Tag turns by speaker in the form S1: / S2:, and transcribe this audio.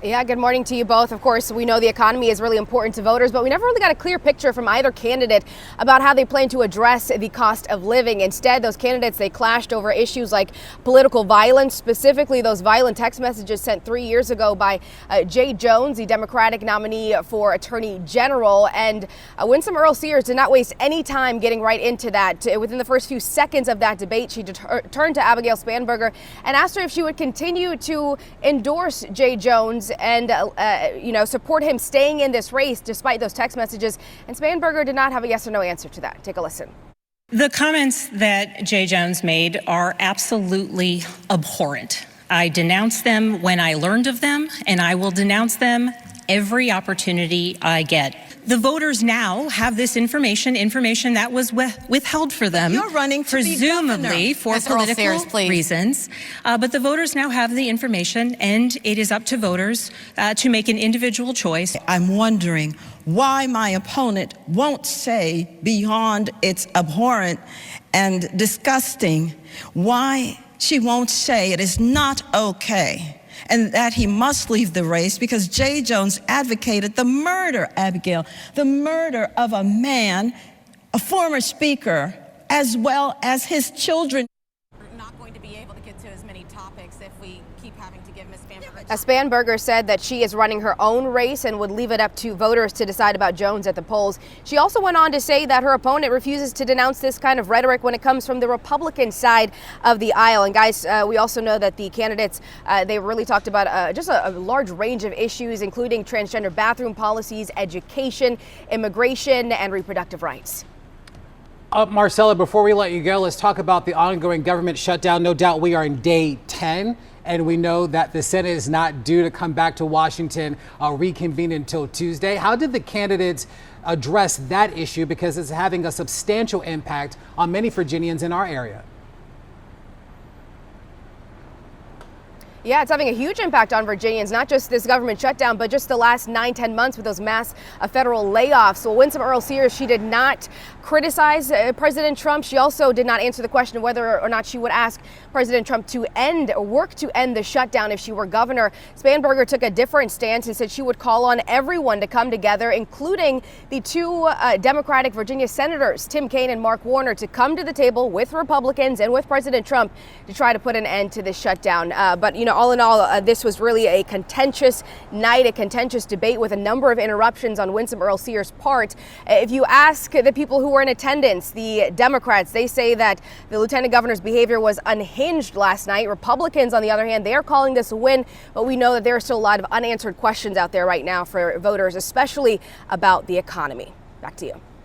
S1: Yeah, good morning to you both. Of course, we know the economy is really important to voters, but we never really got a clear picture from either candidate about how they plan to address the cost of living. Instead, those candidates, they clashed over issues like political violence, specifically those violent text messages sent 3 years ago by Jay Jones, the Democratic nominee for Attorney General. And Winsome Earle-Sears did not waste any time getting right into that. Within the first few seconds of that debate, she turned to Abigail Spanberger and asked her if she would continue to endorse Jay Jones and support him staying in this race despite those text messages. And Spanberger did not have a yes or no answer to that. Take a listen.
S2: The comments that Jay Jones made are absolutely abhorrent. I denounced them when I learned of them, and I will denounce them every opportunity I get. The voters now have this information that was withheld for them.
S3: You're running to
S2: presumably for
S3: Ms.
S2: political
S3: Earle-Sears,
S2: reasons. But the voters now have the information, and it is up to voters to make an individual choice.
S3: I'm wondering why my opponent won't say beyond it's abhorrent and disgusting, why she won't say it is not okay and that he must leave the race because Jay Jones advocated the murder, Abigail, the murder of a man, a former speaker, as well as his children.
S4: We're not going to be able to get to as many topics if we keep having to give Ms. Spanberger.
S1: Spanberger said that she is running her own race and would leave it up to voters to decide about Jones at the polls. She also went on to say that her opponent refuses to denounce this kind of rhetoric when it comes from the Republican side of the aisle. And guys, we also know that the candidates, they really talked about just a large range of issues, including transgender bathroom policies, education, immigration, and reproductive rights.
S5: Marcella, before we let you go, let's talk about the ongoing government shutdown. No doubt we are in day 10, and we know that the Senate is not due to come back to Washington, reconvene until Tuesday. How did the candidates address that issue? Because it's having a substantial impact on many Virginians in our area.
S1: Yeah, it's having a huge impact on Virginians, not just this government shutdown, but just the last 9-10 months with those mass federal layoffs. Well, Winsome Earle-Sears, she did not criticize President Trump. She also did not answer the question of whether or not she would ask President Trump to work to end the shutdown if she were governor. Spanberger took a different stance and said she would call on everyone to come together, including the two Democratic Virginia senators, Tim Kaine and Mark Warner, to come to the table with Republicans and with President Trump to try to put an end to this shutdown. But, all in all, this was really a contentious night, a contentious debate with a number of interruptions on Winsome Earle-Sears' part. If you ask the people who were in attendance, the Democrats, they say that the lieutenant governor's behavior was unhinged last night. Republicans, on the other hand, they are calling this a win, but we know that there are still a lot of unanswered questions out there right now for voters, especially about the economy. Back to you.